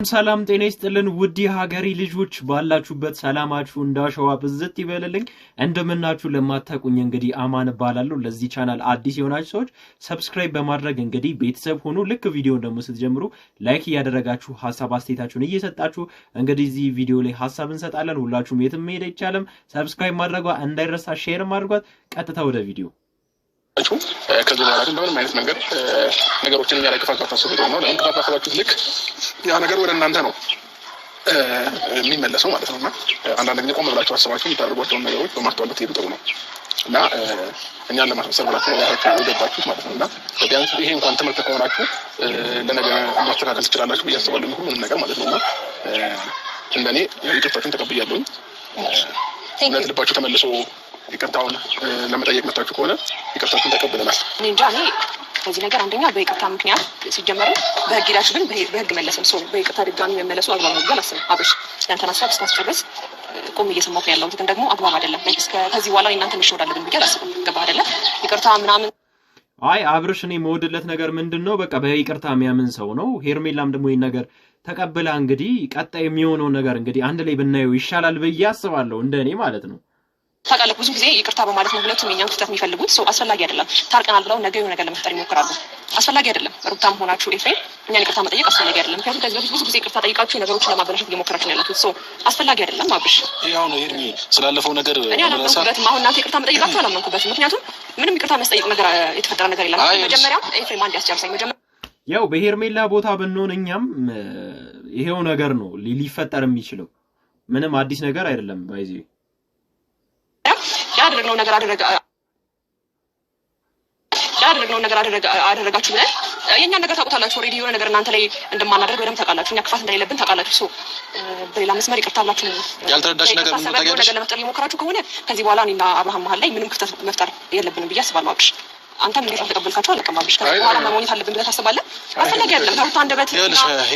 ሰላም ጤና ይስጥልን ውድ ሀገሪ ልጆች ባላችሁበት ሰላማችሁ እንዳሸዋ ብዝት ይበልልኝ እንደምናችሁ ለማታቁኝ እንግዲህ አማን ባላለው ለዚህ ቻናል አዲስ የሆናችሁ ሰዎች ሰብስክራይብ በማድረግ እንግዲህ ቤተሰብ ሆኑ ልክ ቪዲዮ እንደምትጀምሩ ላይክ ያደረጋችሁ ሐሳብ አስተያየታችሁን እየሰጣችሁ እንግዲህ እዚህ ቪዲዮ ላይ ሐሳብ እንሰጣለን ሁላችሁም የትም መሄድ አይቻልም ሰብስክራይብ ማድረጓ እንዳይረሳ ሼር ማድረጓት ቀጥታ ወደ ቪዲዮ ከዚህ በኋላ ግን በምንም አይነት መንገድ ነገሮችን ያለ ክፋት ታስቡ ነው ለምን ክፋት ታስባችሁ ልክ ያ ነገር ወደ እናንተ ነው የሚመለሰው ማለት ነውና አንዳንድ ጊዜ ቆም ብላችሁ አስባችሁ የምታደርጓቸውን ነገሮች በማስተዋል ብትሄዱ ጥሩ ነው እና እኛን ለማስመሰል ብላችሁ ያላችሁ ወደባችሁ ማለት ነውና ቢያንስ ይሄ እንኳን ትምህርት ከሆናችሁ ለነገ ማስተካከል ትችላላችሁ ብዬ አስባለሁ ሁሉንም ነገር ማለት ነውና እንደኔ ይቅርታችሁን ተቀብያለሁ ልባችሁ ተመልሶ ይቅርታውን ለመጠየቅ መጣችሁ ከሆነ ይቅርታችሁን ተቀብለናል። እኔ እንጃ እኔ ከዚህ ነገር አንደኛ በይቅርታ ምክንያት ሲጀመር በህግ ሄዳችሁ ግን በህግ መለሰም ሰው በይቅርታ ድጋሚ መመለሱ አግባብ ነው ብዬ አላስብም። አብሽ ያንተን ሀሳብ እስካስጨርስ ቆም እየሰማሁ ነው ያለሁት ግን ደግሞ አግባብ አይደለም። ከዚህ በኋላ እናንተ መሸወድ አለብን ብዬ አላስብም። ገባህ አይደለ? ይቅርታ ምናምን አይ አብርሽ እኔ መወድለት ነገር ምንድነው በቃ በይቅርታ የሚያምን ሰው ነው። ሄርሜላም ደግሞ ይሄን ነገር ተቀብላ እንግዲህ ቀጣይ የሚሆነው ነገር እንግዲህ አንድ ላይ ብናየው ይሻላል ብዬ አስባለሁ እንደኔ ማለት ነው። ታውቃለህ ብዙ ጊዜ ይቅርታ በማለት ነው ሁለቱም የኛን ክፍተት የሚፈልጉት ሰው አስፈላጊ አይደለም። ታርቀናል ብለው ነገ የሆነ ነገር ለመፍጠር ይሞክራሉ። አስፈላጊ አይደለም። ሩታም ሆናችሁ ኤፍሬም እኛን ይቅርታ መጠየቅ አስፈላጊ አይደለም። ምክንያቱም ከዚህ በፊት ብዙ ጊዜ ይቅርታ ጠይቃችሁ ነገሮችን ለማበላሸት እየሞከራችሁ ነው ያላችሁት። ሰው አስፈላጊ አይደለም። አብሽ ያው ነው ሄርሚ ስላለፈው ነገር እኔ አላመንኩበትም። አሁን እናንተ ይቅርታ መጠየቃችሁ አላመንኩበትም። ምክንያቱም ምንም ይቅርታ መስጠይቅ ነገር የተፈጠረ ነገር የለም። መጀመሪያ ኤፍሬም አንድ ያስጨርሰኝ መጀመሪያ ያው በሄርሜላ ቦታ ብንሆን እኛም ይሄው ነገር ነው ሊፈጠር የሚችለው ምንም አዲስ ነገር አይደለም። ባይዚ ያደረግነው ነገር አደረጋችሁ ብለን የኛን ነገር ታውቁታላችሁ። ኦሬዲ የሆነ ነገር እናንተ ላይ እንደማናደርግ በደምብ ታውቃላችሁ። እኛ ክፋት እንደሌለብን ታውቃላችሁ። ሶ በሌላ መስመር ይቅርታላችሁ ያልተረዳሽ ነገር ምን ታውቂያለሽ? ለመፍጠር እየሞከራችሁ ከሆነ ከዚህ በኋላ እኔና አብርሃም መሀል ላይ ምንም ክፍተት መፍጠር የለብንም ብዬ አስባለሁ። አብሽ አንተም እንዴት አልተቀበልካችሁ አልቀማብሽ ከዚህ በኋላ መሞኘት አለብን ብለህ ታስባለህ? አስፈላጊ አይደለም። ከሩታ አንደበት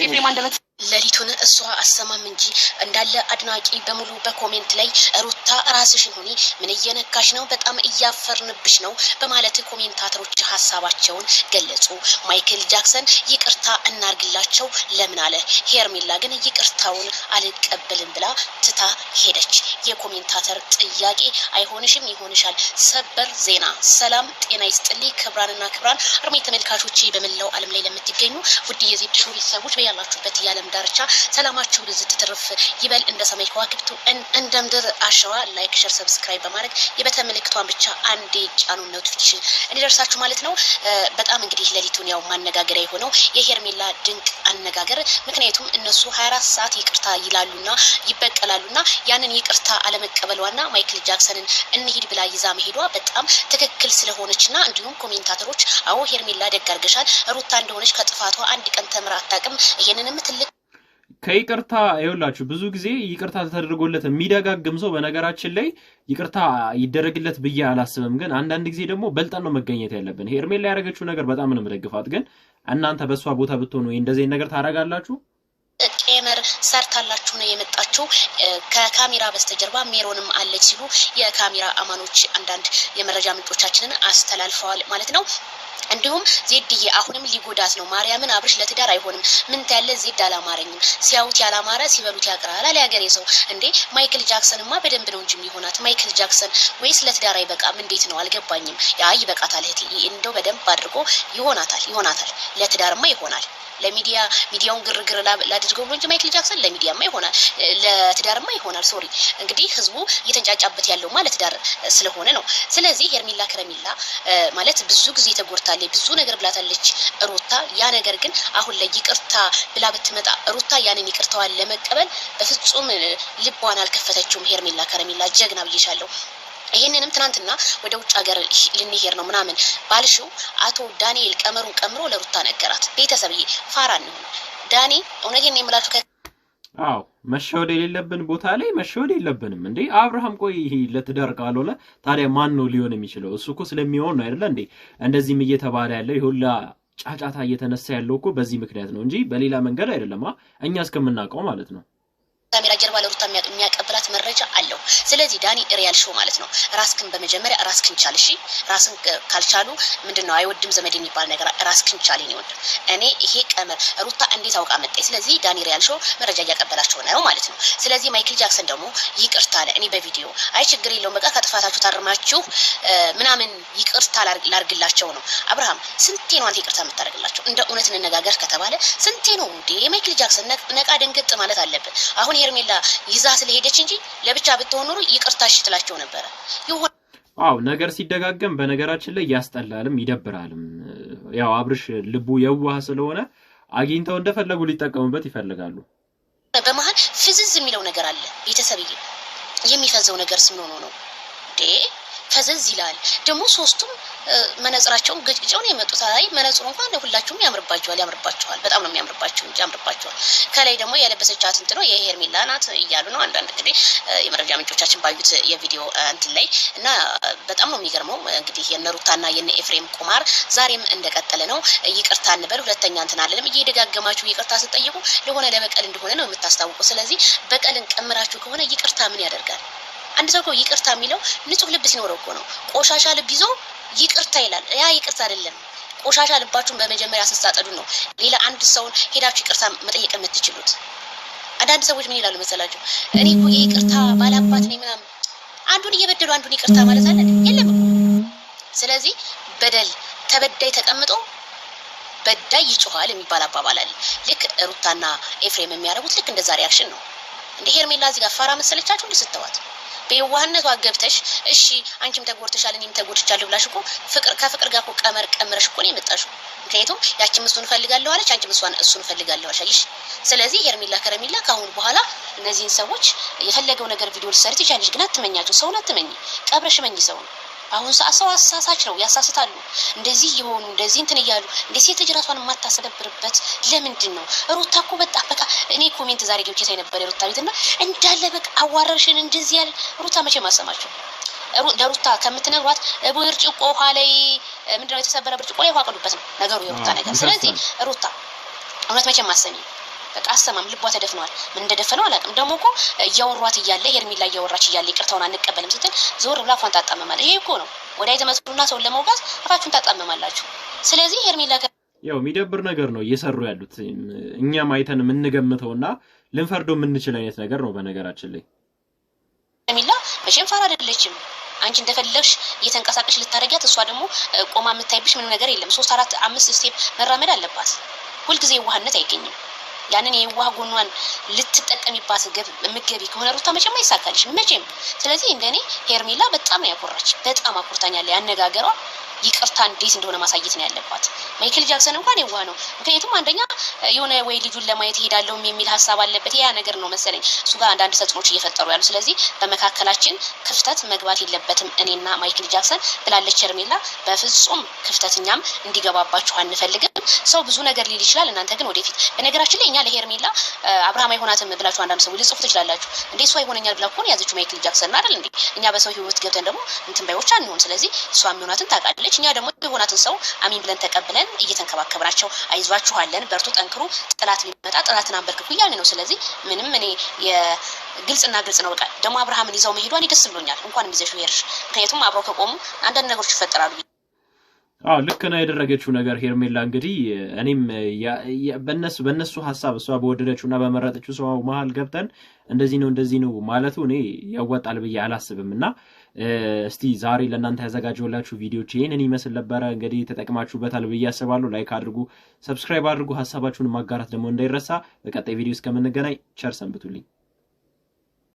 ኤፍሬም አንደበት ለሊቱን እሷ አሰማም እንጂ እንዳለ አድናቂ በሙሉ በኮሜንት ላይ ሩታ ራስሽን ሁኒ ምን እየነካሽ ነው በጣም እያፈርንብሽ ነው በማለት ኮሜንታተሮች ሐሳባቸውን ገለጹ። ማይክል ጃክሰን ይቅርታ እናርግላቸው ለምን አለ። ሄርሜላ ግን ይቅርታውን አልቀበልም ብላ ትታ ሄደች። የኮሜንታተር ጥያቄ አይሆንሽም ይሆንሻል። ሰበር ዜና። ሰላም ጤና ይስጥልኝ ክብራንና ክብራን አርሜ ተመልካቾቼ በመላው ዓለም ላይ ለምትገኙ ውድ የዜድ ሾው ቤተሰቦች በያላችሁበት ያለም ዳርቻ ሰላማችሁ ብዝት ትርፍ ይበል እንደ ሰማይ ከዋክብቱ እንደ ምድር አሸዋ። ላይክ ሼር ሰብስክራይብ በማድረግ የበተን ምልክቷን ብቻ አንዴ ጫኑ ኖቲፊኬሽን እንዲደርሳችሁ ማለት ነው። በጣም እንግዲህ ለሊቱን ያው ማነጋገሪያ የሆነው የሄርሜላ ድንቅ አነጋገር ምክንያቱም እነሱ 24 ሰዓት ይቅርታ ይላሉና ይበቀላሉና ያንን ይቅርታ አለመቀበሏና ማይክል ጃክሰንን እንሂድ ብላ ይዛ መሄዷ በጣም ትክክል ስለሆነችና እንዲሁም ኮሜንታተሮች አዎ ሄርሜላ ደግ አድርገሻል ሩታ እንደሆነች ከጥፋቷ አንድ ቀን ተምራ አታውቅም ይሄንንም ትልቅ ከይቅርታ ይኸውላችሁ ብዙ ጊዜ ይቅርታ ተደርጎለት የሚደጋግም ሰው በነገራችን ላይ ይቅርታ ይደረግለት ብዬ አላስብም። ግን አንዳንድ ጊዜ ደግሞ በልጠን ነው መገኘት ያለብን። ሄርሜላ ያደረገችው ነገር በጣም ነው መደግፋት። ግን እናንተ በሷ ቦታ ብትሆኑ እንደዚህ ነገር ታረጋላችሁ? ቄመር ሰርታላችሁ ነው የመጣችሁ ከካሜራ በስተጀርባ ሜሮንም አለች ሲሉ የካሜራ አማኖች አንዳንድ የመረጃ ምንጮቻችንን አስተላልፈዋል ማለት ነው። እንዲሁም ዜድዬ አሁንም ሊጎዳት ነው ማርያምን አብርሽ ለትዳር አይሆንም ምን ታያለ ዜድ አላማረኝም ሲያውት ያላማረ ሲበሉት ያቀራል አለ ያገሬ ሰው እንዴ ማይክል ጃክሰንማ በደንብ ነው እንጂ የሚሆናት ማይክል ጃክሰን ወይስ ለትዳር አይበቃም እንዴት ነው አልገባኝም። ያ ይበቃታል እህቴ እንደው በደንብ አድርጎ ይሆናታል ለትዳርማ ይሆናል። ለሚዲያውን ግርግር ላድርገው እንጂ ማይክል ጃክሰን ለሚዲያማ ይሆናል ለትዳርማ ይሆናል። ሶሪ እንግዲህ ህዝቡ እየተንጫጫበት ያለው ማለት ትዳር ስለሆነ ነው። ስለዚህ ሄርሜላ ከረሜላ ማለት ብዙ ጊዜ ተጎርታለች ብዙ ነገር ብላታለች ሩታ። ያ ነገር ግን አሁን ላይ ይቅርታ ብላ ብትመጣ ሩታ ያንን ይቅርታዋን ለመቀበል በፍጹም ልቧን አልከፈተችውም። ሄርሜላ ከረሜላ ጀግና ብዬሻለሁ። ይሄንንም ትናንትና ወደ ውጭ ሀገር ልንሄድ ነው ምናምን ባልሽው አቶ ዳንኤል ቀመሩን ቀምሮ ለሩታ ነገራት። ቤተሰብዬ ፋራን ነው ዳኒ እውነቴን ነው የምላችሁ። አዎ መሸወድ የሌለብን ቦታ ላይ መሸወድ የለብንም እንዴ። አብርሃም ቆይ ለትዳር ካልሆነ ታዲያ ማን ነው ሊሆን የሚችለው? እሱ እኮ ስለሚሆን ነው አይደል እንዴ እንደዚህም እየተባለ ያለው ይሁላ ጫጫታ እየተነሳ ያለው እኮ በዚህ ምክንያት ነው እንጂ በሌላ መንገድ አይደለም እኛ እስከምናውቀው ማለት ነው። ካሜራ ጀርባ ለሩታ የሚያቀብላት መረጃ አለው። ስለዚህ ዳኒ ሪያል ሾው ማለት ነው። ራስክን በመጀመሪያ ራስክን ቻል። እሺ ራስን ካልቻሉ ምንድነው አይወድም ዘመድ የሚባል ነገር ራስክን ቻል ነው ወንድ። እኔ ይሄ ቀመር ሩታ እንዴት አውቃ መጣይ። ስለዚህ ዳኒ ሪያል ሾው መረጃ እያቀበላቸው ነው ማለት ነው። ስለዚህ ማይክል ጃክሰን ደግሞ ይቅርታ አለ። እኔ በቪዲዮ አይ ችግር የለውም በቃ ከጥፋታችሁ ታርማችሁ ምናምን ይቅርታ ላርግላቸው ነው። አብርሃም ስንቴ ነው አንተ ይቅርታ የምታደርግላቸው? እንደ እውነት እንነጋገር ከተባለ ስንቴ ነው እንዴ? ማይክል ጃክሰን ነቃ ደንገጥ ማለት አለበት። አሁን ሄርሜላ ይዛ ስለሄደች እንጂ ለብቻ ብትሆን ኖሮ ይቅርታሽ ትላቸው ነበር። አው ነገር ሲደጋገም በነገራችን ላይ ያስጠላልም ይደብራልም። ያው አብርሽ ልቡ የዋህ ስለሆነ አግኝተው እንደፈለጉ ሊጠቀሙበት ይፈልጋሉ። በመሃል ፍዝዝ የሚለው ነገር አለ። ቤተሰብዬ የሚፈዘው ነገር ስንሆነ ነው እንዴ? ፈዘዝ ይላል ደግሞ ሶስቱም መነጽራቸውን ገጭጨው ነው የመጡት። አይ መነጽሩ እንኳን ለሁላችሁም ያምርባቸዋል በጣም ነው ያምርባቸዋል። ከላይ ደግሞ ያለበሰቻት እንት ነው የሄርሜላ ናት እያሉ ነው አንዳንድ እንግዲህ የመረጃ ምንጮቻችን ባዩት የቪዲዮ እንትን ላይ እና በጣም ነው የሚገርመው። እንግዲህ የነሩታና የነ ኤፍሬም ቁማር ዛሬም እንደቀጠለ ነው። ይቅርታ እንበል ሁለተኛ እንትን አለንም እየደጋገማችሁ ይቅርታ ስትጠይቁ ለሆነ ለበቀል እንደሆነ ነው የምታስታውቁ። ስለዚህ በቀልን ቀምራችሁ ከሆነ ይቅርታ ምን ያደርጋል? አንድ ሰው እኮ ይቅርታ የሚለው ንጹህ ልብ ሲኖረው እኮ ነው። ቆሻሻ ልብ ይዞ ይቅርታ ይላል። ያ ይቅርታ አይደለም። ቆሻሻ ልባችሁን በመጀመሪያ አስተሳጸዱ ነው ሌላ አንድ ሰውን ሄዳችሁ ይቅርታ መጠየቅ የምትችሉት። አንዳንድ ሰዎች ምን ይላሉ መሰላችሁ? እኔ እኮ ይቅርታ ባላባት ነኝ ምናምን። አንዱን እየበደሉ አንዱን ይቅርታ ማለት አለ የለም እኮ። ስለዚህ በደል ተበዳይ ተቀምጦ በዳይ ይጮሃል የሚባል አባባል አለ። ልክ ሩታና ኤፍሬም የሚያደርጉት ልክ እንደዛ ሪአክሽን ነው። እንደ ሄርሜላ እዚህ ጋር ፋራ መሰለቻችሁ እንደ ስተዋት በየዋህነቷ ገብተሽ እሺ አንቺም ተጎድተሻል እኔም ተጎድቻለሁ ብላሽ እኮ ከፍቅር ጋር እኮ ቀመር ቀምረሽ እኮ ነው የመጣሽው። ምክንያቱም ያቺም እሱን ፈልጋለሁ አለች አንቺም እሱን ፈልጋለሁ አለሽ። ስለዚህ ሄርሜላ ከረሜላ ካሁን በኋላ እነዚህን ሰዎች የፈለገው ነገር ቪዲዮ ልትሰሪ ትችያለሽ፣ ግን አትመኛቸው። ሰውን አትመኝ፣ ቀብረሽ መኝ ሰውን። አሁን ሰው አሳሳች ነው፣ ያሳስታሉ። እንደዚህ ይሆኑ እንደዚህ እንትን ይያሉ እንደ ሴት ልጅ ራሷን የማታሰደብርበት ለምንድን ነው? ሩታ እኮ በቃ እኔ ኮሜንት ዛሬ ገብቼ ሳይ ነበር የሩታ ቤትና እንዳለ በቃ አዋረርሽን እንደዚህ ያለ ሩታ መቼ ማሰማችሁ? ለሩታ ከምትነግሯት ብርጭቆ ውሃ ላይ ምንድነው የተሰበረ ብርጭቆ ላይ ውሃ ቀዱበት ነው ነገሩ የሩታ ነገር። ስለዚህ ሩታ እውነት መቼ ማሰሚ በቃ አሰማም፣ ልቧ ተደፍኗል። ምን እንደደፈነው አላውቅም። ደግሞ እኮ እያወሯት እያለ ሄርሜላ እያወራች እያለ ይቅርታውን አንቀበልም ስትል ዞር ብላ አፏን ታጣመማለች። ይሄ እኮ ነው ወዳይ ተመስሉና ሰውን ለመውጋት አፋችሁን ታጣመማላችሁ። ስለዚህ ሄርሜላ ያው የሚደብር ነገር ነው እየሰሩ ያሉት። እኛም አይተን የምንገምተውና ልንፈርደው የምንችል አይነት ነገር ነው። በነገራችን ላይ ሄርሜላ መቼም ፋራ አይደለችም። አንቺ እንደፈለግሽ እየተንቀሳቀሽ ልታረጊያት፣ እሷ ደግሞ ቆማ የምታይብሽ ምንም ነገር የለም። 3 4 5 ስቴፕ መራመድ አለባት። ሁልጊዜ የዋህነት አይገኝም። ያንን የዋህ ጎኗን ልትጠቀሚባት ምገቢ ከሆነ ሩታ መቼም አይሳካልሽም መቼም። ስለዚህ እንደኔ ሄርሜላ በጣም ያኮራች፣ በጣም አኩርታኛለች። ያነጋገሯ ይቅርታ እንዴት እንደሆነ ማሳየት ነው ያለባት። ማይክል ጃክሰን እንኳን የዋህ ነው። ምክንያቱም አንደኛ የሆነ ወይ ልጁን ለማየት ይሄዳለው የሚል ሐሳብ አለበት። ያ ነገር ነው መሰለኝ እሱ ጋር አንዳንድ ተጽዕኖች እየፈጠሩ ያሉ። ስለዚህ በመካከላችን ክፍተት መግባት የለበትም እኔና ማይክል ጃክሰን ብላለች ሄርሜላ። በፍጹም ክፍተትኛም እንዲገባባችሁ አንፈልግም። ሰው ብዙ ነገር ሊል ይችላል። እናንተ ግን ወደፊት በነገራችን ላይ እኛ ለሄርሜላ አብርሃም አይሆናትም ብላችሁ አንዳንድ ሰው ልጽፉ ትችላላችሁ። እንዴ እሷ ይሆነኛል ብላ እኮ ነው ያዘችው ማይክል ጃክሰን አይደል እንዴ? እኛ በሰው ህይወት ገብተን ደግሞ እንትን ባዮች አንሆን። ስለዚህ እሷ የሚሆናትን ታውቃለች። እኛ ደግሞ የሆናትን ሰው አሚን ብለን ተቀብለን እየተንከባከብናቸው አይዟችኋለን፣ በርቱ፣ ጠንክሩ፣ ጥላት ቢመጣ ጥላትን አንበርክኩ እያልን ነው። ስለዚህ ምንም እኔ ግልጽና ግልጽ ነው። በቃ ደግሞ አብርሃምን ይዘው መሄዷን ደስ ብሎኛል። እንኳን ይዘሽው ሄድሽ። ምክንያቱም አብረው ከቆሙ አንዳንድ ነገሮች ይፈጠራሉ። ልክ ነው ያደረገችው ነገር ሄርሜላ። እንግዲህ እኔም በነሱ ሐሳብ እሷ በወደደችውና በመረጠችው ሰው መሃል ገብተን እንደዚህ ነው ማለቱ እኔ ያዋጣል ብዬ አላስብምና እስቲ ዛሬ ለእናንተ ያዘጋጀሁላችሁ ቪዲዮዎች ይሄንን ይመስል ነበር። እንግዲህ ተጠቅማችሁበታል ብዬ አስባለሁ። ላይክ አድርጉ፣ ሰብስክራይብ አድርጉ፣ ሐሳባችሁን ማጋራት ደግሞ እንዳይረሳ። በቀጣይ ቪዲዮ እስከምንገናኝ ቸር ሰንብቱልኝ።